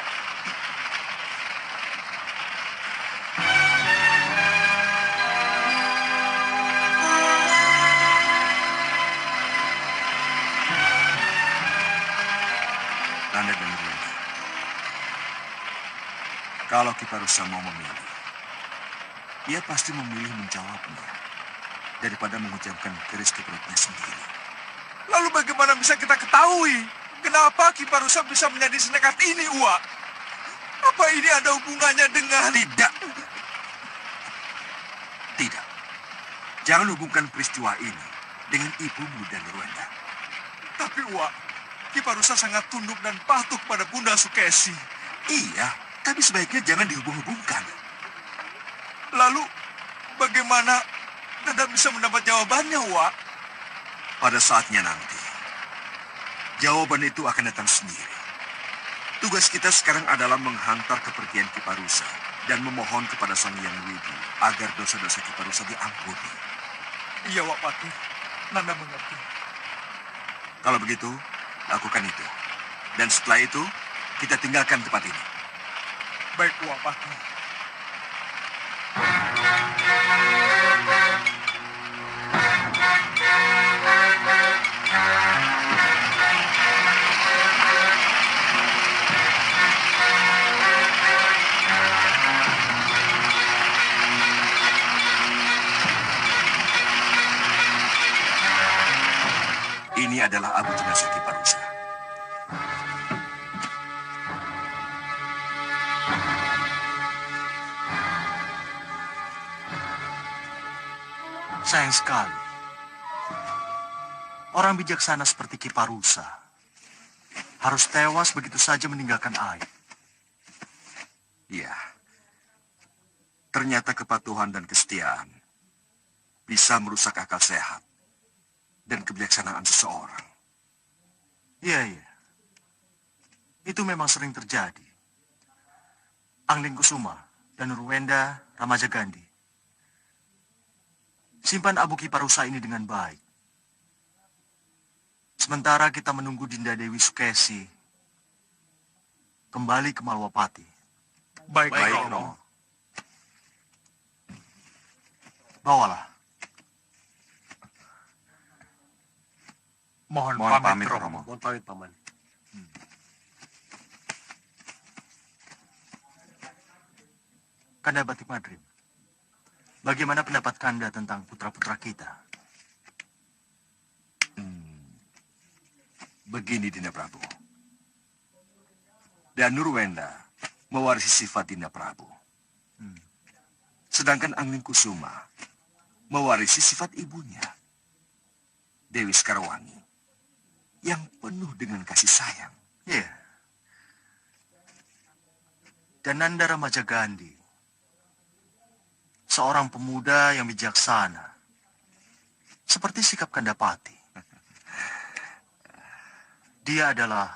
Nanda dan Nurwenda. Kalau Ki Parusa mau memilih, ia pasti memilih menjawabnya daripada mengucapkan keris ke perutnya sendiri. Lalu bagaimana bisa kita ketahui kenapa Ki Parusa bisa menjadi senekat ini, Wah? Apa ini ada hubungannya dengan... Tidak. Tidak. Jangan hubungkan peristiwa ini dengan ibumu dan Nurwenda. Tapi, Wah, Ki Ki Parusa sangat tunduk dan patuh pada Bunda Sukesi. Iya, tapi sebaiknya jangan dihubung-hubungkan. Lalu, bagaimana Nanda bisa mendapat jawabannya, Wak? Pada saatnya nanti, jawaban itu akan datang sendiri. Tugas kita sekarang adalah menghantar kepergian Ki Parusa dan memohon kepada Sang Hyang Widi agar dosa-dosa Ki Parusa diampuni. Iya, Wak Patih. Nanda mengerti. Kalau begitu, lakukan itu. Dan setelah itu, kita tinggalkan tempat ini. Baik, Wak Patih. Ini adalah abu jenazah Ki Parusa. Sayang sekali. Orang bijaksana seperti Ki Parusa harus tewas begitu saja meninggalkan air. Iya. Ternyata kepatuhan dan kesetiaan bisa merusak akal sehat dan kebijaksanaan seseorang. Iya, iya. Itu memang sering terjadi. Angling Kusuma dan Nurwenda Ramajagandhi. Simpan abu Ki Parusa ini dengan baik. Sementara kita menunggu Dinda Dewi Sukesi kembali ke Malwapati. Baik, Romo. Bawalah. Mohon Mohon pamit, pamit, Romo. Romo. Mohon pamit, Paman. Kanda Batik Madrim, bagaimana pendapat Kanda tentang putra-putra kita? Begini, Dinda Prabu. Dan Nurwenda mewarisi sifat Dinda Prabu. Sedangkan Angling Kusuma mewarisi sifat ibunya, Dewi Sekarwangi, yang penuh dengan kasih sayang. Iya. Dan Nanda Ramajagandhi, seorang pemuda yang bijaksana, seperti sikap Kandapati. Dia adalah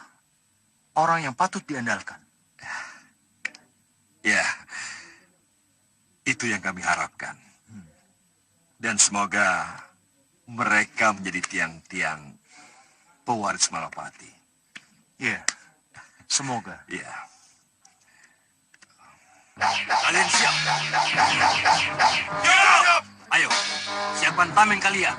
orang yang patut diandalkan. Ya, itu yang kami harapkan. Dan semoga mereka menjadi tiang-tiang pewaris Malapati. Iya, semoga. Iya. Kalian siap? Siap! Ayo, siapkan tameng kalian.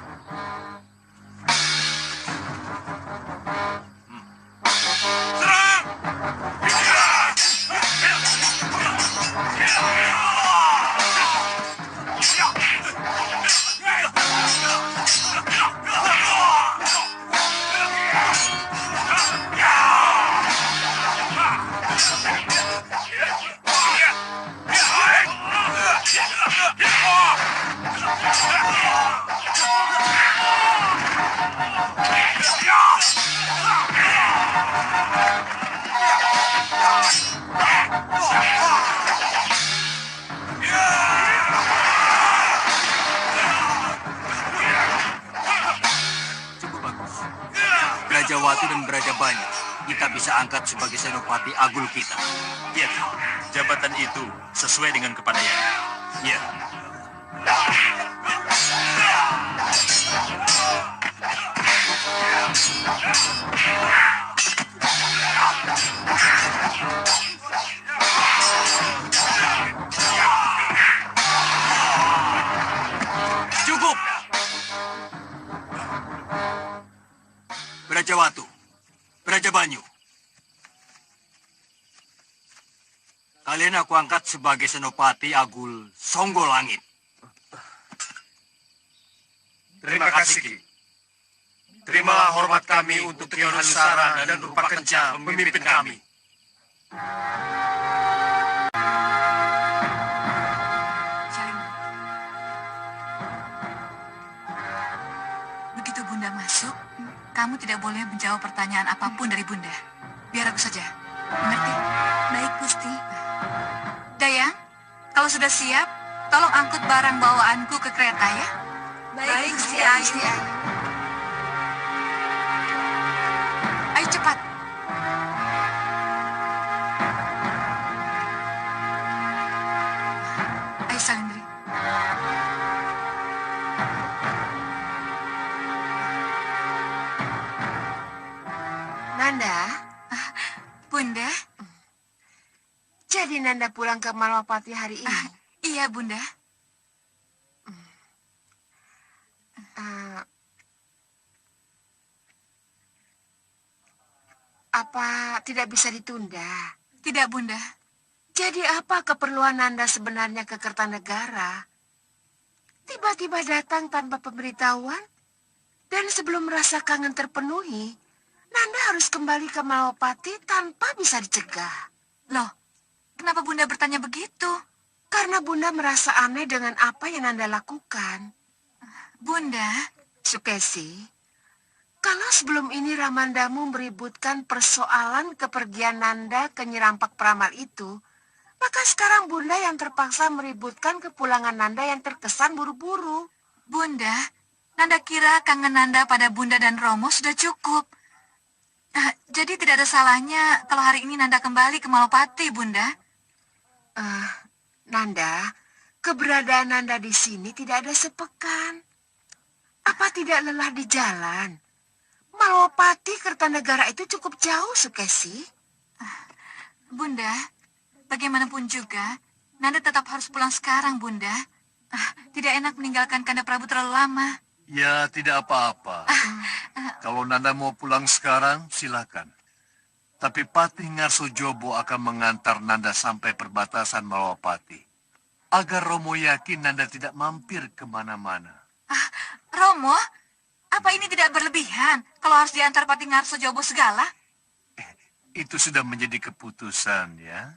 Brajawati dan Brajabanyu kita bisa angkat sebagai senopati agul kita. Iya, jabatan itu sesuai dengan kepadanya. Iya. Cukup! Brajawatu, Brajabanyu. Kalian aku angkat sebagai senopati agul Songgo Langit. Terima kasih, Ki. Terimalah hormat kami untuk Ki Hanusara dan Rupa Kenca memimpin kami. Salim. Begitu Bunda masuk, kamu tidak boleh menjawab pertanyaan apapun dari Bunda. Biar aku saja. Mengerti? Baik, Gusti. Dayang, kalau sudah siap, tolong angkut barang bawaanku ke kereta ya. Baik, Gusti Ayu. Ayo cepat. Ayo Salindri. Nanda, Bunda? jadi Nanda pulang ke Malwapati hari ini? Iya, Bunda. Apa tidak bisa ditunda? Tidak, Bunda. Jadi apa keperluan Nanda sebenarnya ke Kertanegara? Tiba-tiba datang tanpa pemberitahuan? Dan sebelum rasa kangen terpenuhi, Nanda harus kembali ke Malwapati tanpa bisa dicegah. Loh, kenapa Bunda bertanya begitu? Karena Bunda merasa aneh dengan apa yang Nanda lakukan. Bunda? Sukesi, kalau sebelum ini Ramandamu meributkan persoalan kepergian Nanda ke Nyirampak Peramal itu, maka sekarang Bunda yang terpaksa meributkan kepulangan Nanda yang terkesan buru-buru. Bunda, Nanda kira kangen Nanda pada Bunda dan Romo sudah cukup. Jadi tidak ada salahnya kalau hari ini Nanda kembali ke Malwapati, Bunda. Nanda, keberadaan Nanda di sini tidak ada sepekan. Apa tidak lelah di jalan? Malwapati Kertanegara itu cukup jauh, Sukesi. Bunda, bagaimanapun juga, Nanda tetap harus pulang sekarang, Bunda. Tidak enak meninggalkan Kanda Prabu terlalu lama. Ya, tidak apa-apa. Kalau Nanda mau pulang sekarang, silakan. Tapi Patih Ngarsojobo akan mengantar Nanda sampai perbatasan Malwapati. Agar Romo yakin Nanda tidak mampir kemana-mana. Romo, apa ini tidak berlebihan kalau harus diantar Patih Ngarsojobo segala? Itu sudah menjadi keputusan, ya.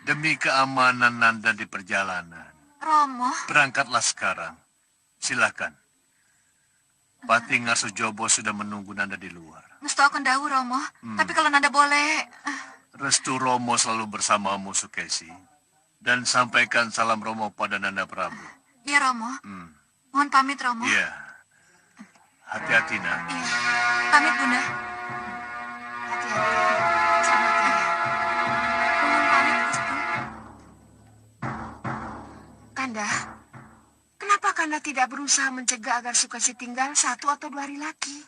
Demi keamanan Nanda di perjalanan. Romo. Berangkatlah sekarang. Silakan. Patih Ngarsojobo sudah menunggu Nanda di luar. Musto akan dahu, Romo. Tapi kalau Nanda boleh... Restu Romo selalu bersamamu, Sukesi. Dan sampaikan salam Romo pada Nanda Prabu. Iya, Romo. Mohon pamit, Romo. Iya. Hati-hati, Nak. Iya. Pamit, Bunda. Hati-hati. Selamat tinggal. Mohon pamit, Gusti. Kanda, kenapa Kanda tidak berusaha mencegah agar Sukesi tinggal 1 atau 2 hari lagi?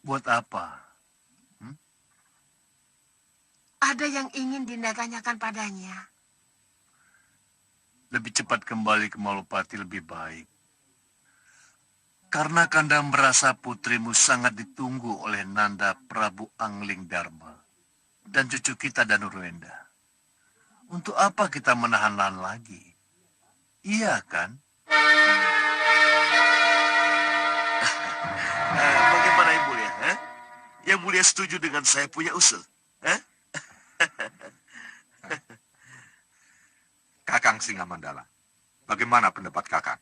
Buat apa? Ada yang ingin Dinda tanyakan padanya. Lebih cepat kembali ke Malwapati lebih baik. Karena Kanda merasa putrimu sangat ditunggu oleh Nanda Prabu Angling Dharma dan cucu kita Danurwenda. Untuk apa kita menahan-nahan lagi? Iya kan? Bagaimana Yang Mulia? Yang Mulia setuju dengan saya punya usul? Kakang Singamandala, bagaimana pendapat kakang?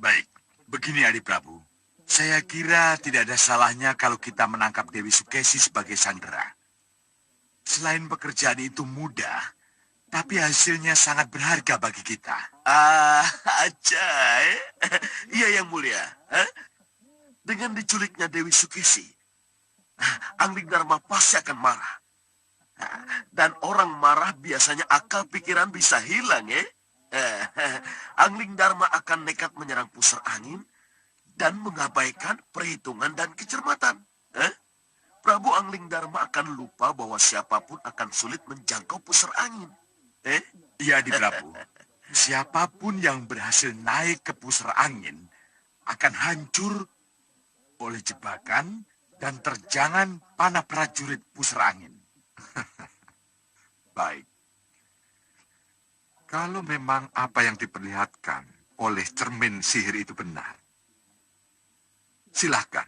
Baik, begini Adi Prabu. Saya kira tidak ada salahnya kalau kita menangkap Dewi Sukesi sebagai sandera. Selain pekerjaan itu mudah, tapi hasilnya sangat berharga bagi kita. Ajay. Iya Yang Mulia. Dengan diculiknya Dewi Sukesi, Angling Dharma pasti akan marah. Dan orang marah biasanya akal pikiran bisa hilang, ya. Angling Dharma akan nekat menyerang pusar angin dan mengabaikan perhitungan dan kecermatan. Prabu Angling Dharma akan lupa bahwa siapapun akan sulit menjangkau pusar angin. Iya, Adi Prabu. Siapapun yang berhasil naik ke pusar angin akan hancur oleh jebakan dan terjangan panah prajurit pusar angin. Baik. Kalau memang apa yang diperlihatkan oleh cermin sihir itu benar, silahkan.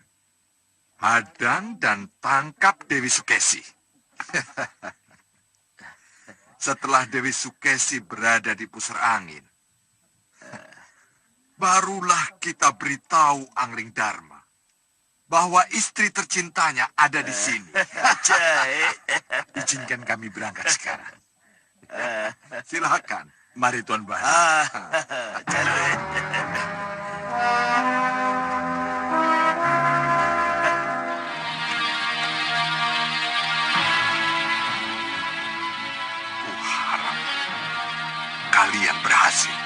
Hadang dan tangkap Dewi Sukesi. Setelah Dewi Sukesi berada di pusar angin, barulah kita beritahu Angling Dharma bahwa istri tercintanya ada di sini. Jai. Izinkan kami berangkat sekarang. Silakan. Mari Tuan Badu. Jai. Kuharap kalian berhasil.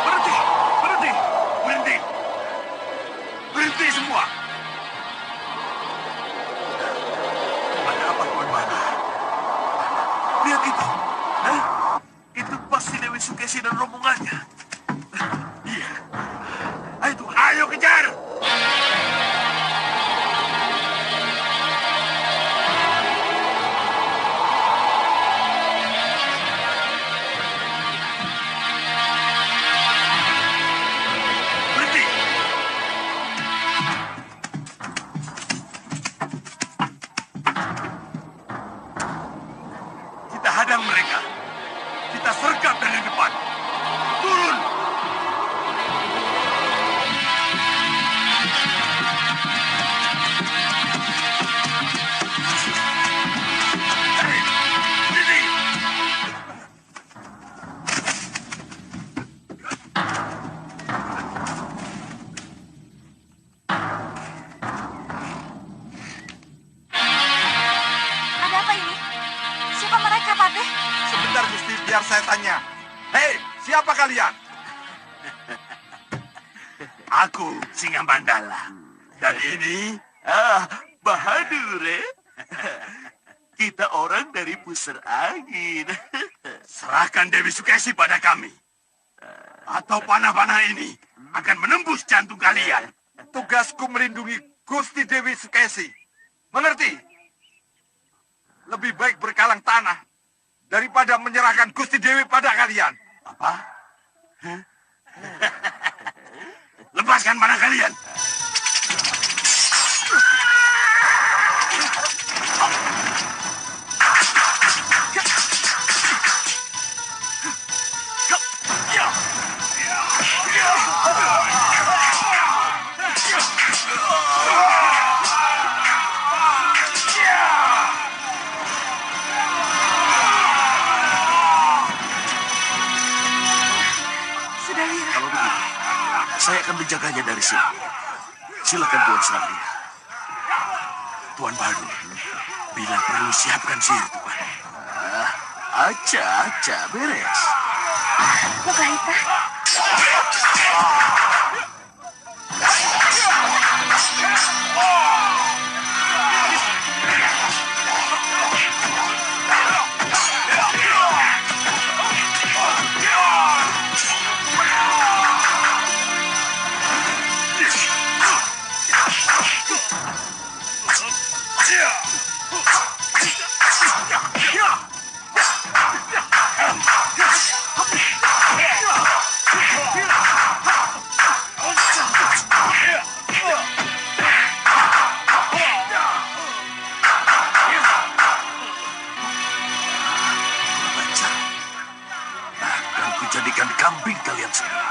Berhenti! Berhenti! Berhenti! Berhenti semua! Ada apa, Tuan Badu? Lihat itu. Hah? Itu pasti Dewi Sukesi dan rombongannya. Iya. Ayo kejar! Berhenti! Kita hadang mereka. Kita sergap dari depan. Turun! Hei, berhenti! Ada apa ini? Siapa mereka, Patih? Sebentar, Gusti, biar saya tanya. Hei, siapa kalian? Aku Singa Mandala. Dan ini Bahadur, Kita orang dari pusar angin. serahkan Dewi Sukesi pada kami. Atau panah-panah ini akan menembus jantung kalian. Tugasku melindungi Gusti Dewi Sukesi. Mengerti? Lebih baik berkalang tanah daripada menyerahkan Gusti Dewi pada kalian. Apa? Lepaskan panah kalian. Sudah, Wira. Kalau begitu, saya akan menjaganya dari sini. Silakan Tuan Srandila. Tuan Badu, bila perlu siapkan sihir, Tuan. Aca, beres. Lokahita. Akan kujadikan kambing kalian semua.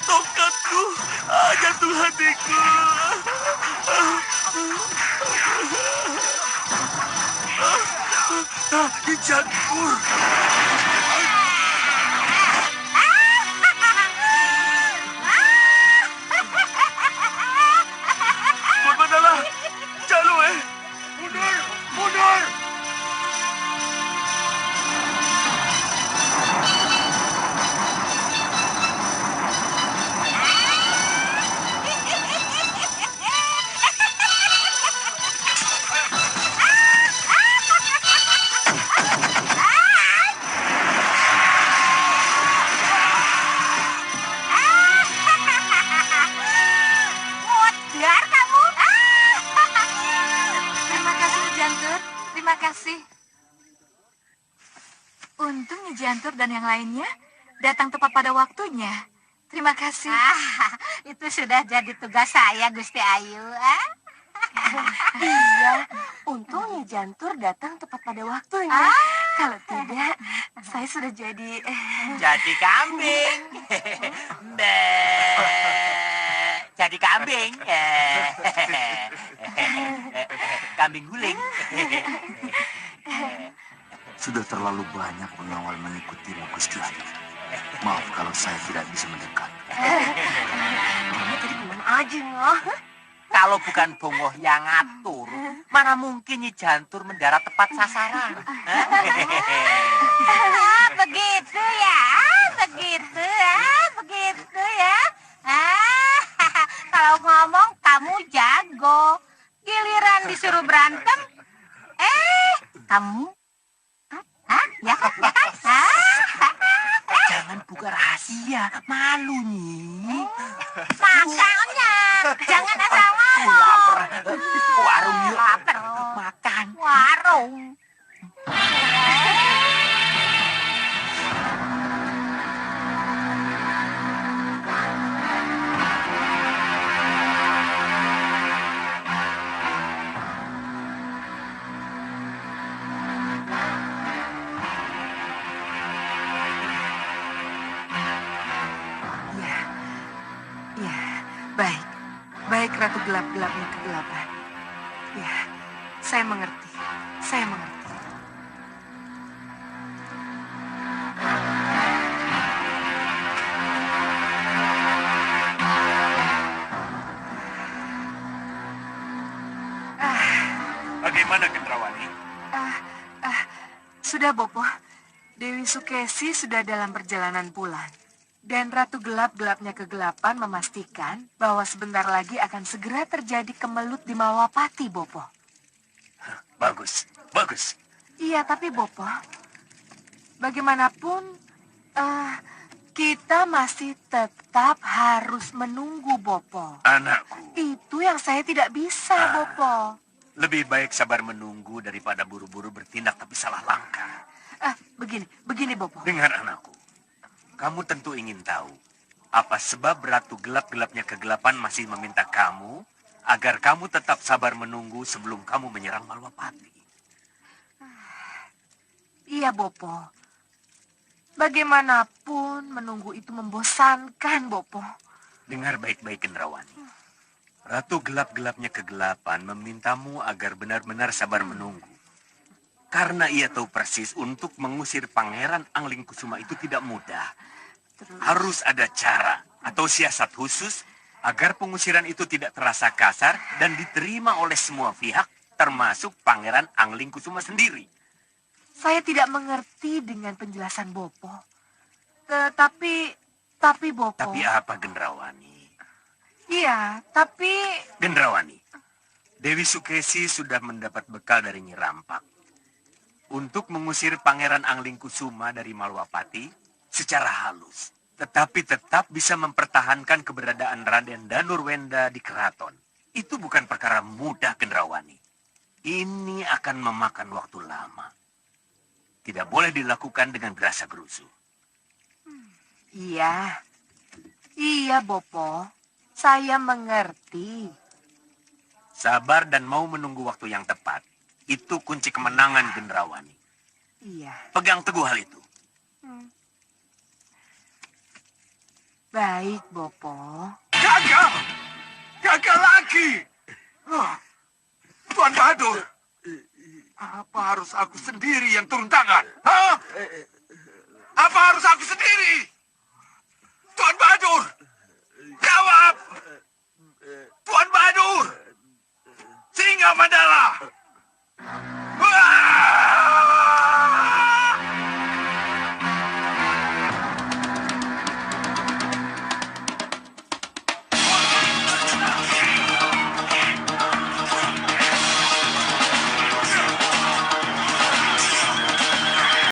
Tongkatku, jatuh hatiku. Janur. Tuan Mandala, Jalu, mundur, mundur. Jantur dan yang lainnya datang tepat pada waktunya. Terima kasih. Itu sudah jadi tugas saya, Gusti Ayu. Iya, untung Nyi Jantur datang tepat pada waktunya. Kalau tidak, saya sudah jadi... Jadi kambing. Jadi kambing. Kambing guling. Sudah terlalu banyak pengawal mengikutimu, Gusti Ayu. Maaf kalau saya tidak bisa mendekat. Kamu tadi kemana aja, Ngoh? Kalau bukan Bongoh yang ngatur, mana mungkin Nyi Jantur mendarat tepat sasaran. Begitu ya, begitu ya. Kalau ngomong kamu jago, giliran disuruh berantem, kamu, ya kan? Jangan buka rahasia, malu Nyi. Makanya, jangan asal ngomong. Warung yuk. Lapar. Makan. Warung. Baik Ratu Gelap-Gelapnya Kegelapan. Ya, saya mengerti. Saya mengerti. Bagaimana, Gendrawani? Sudah, Bopo. Dewi Sukesi sudah dalam perjalanan pulang. Dan Ratu Gelap-Gelapnya Kegelapan memastikan bahwa sebentar lagi akan segera terjadi kemelut di Malwapati, Bopo. Bagus, bagus. Iya, tapi Bopo, bagaimanapun kita masih tetap harus menunggu, Bopo. Anakku. Itu yang saya tidak bisa, Bopo. Lebih baik sabar menunggu daripada buru-buru bertindak tapi salah langkah. Begini, Bopo. Dengar anakku. Kamu tentu ingin tahu apa sebab Ratu Gelap-Gelapnya Kegelapan masih meminta kamu agar kamu tetap sabar menunggu sebelum kamu menyerang Malwapati. Iya, Bopo. Bagaimanapun menunggu itu membosankan, Bopo. Dengar baik-baik, Gendrawani. Ratu Gelap-Gelapnya Kegelapan memintamu agar benar-benar sabar menunggu. Karena ia tahu persis untuk mengusir Pangeran Anglingkusuma itu tidak mudah. Harus ada cara atau siasat khusus agar pengusiran itu tidak terasa kasar dan diterima oleh semua pihak, termasuk Pangeran Anglingkusuma sendiri. Saya tidak mengerti dengan penjelasan Bopo. Tapi Bopo... Tapi apa, Gendrawani? Iya, tapi... Gendrawani, Dewi Sukesi sudah mendapat bekal dari Nyi Rampak untuk mengusir Pangeran Anglingkusuma dari Malwapati secara halus, tetapi tetap bisa mempertahankan keberadaan Raden Danurwenda di keraton. Itu bukan perkara mudah, Gendrawani. Ini akan memakan waktu lama. Tidak boleh dilakukan dengan gerasa-gerusu. Iya, Bopo. Saya mengerti. Sabar dan mau menunggu waktu yang tepat. Itu kunci kemenangan, Gendrawani. Iya. Pegang teguh hal itu. Baik, Bopo. Gagal! Gagal lagi! Tuan Bahadur, apa harus aku sendiri yang turun tangan? Hah? Apa harus aku sendiri? Tuan Bahadur, jawab! Tuan Bahadur, Singa Mandala!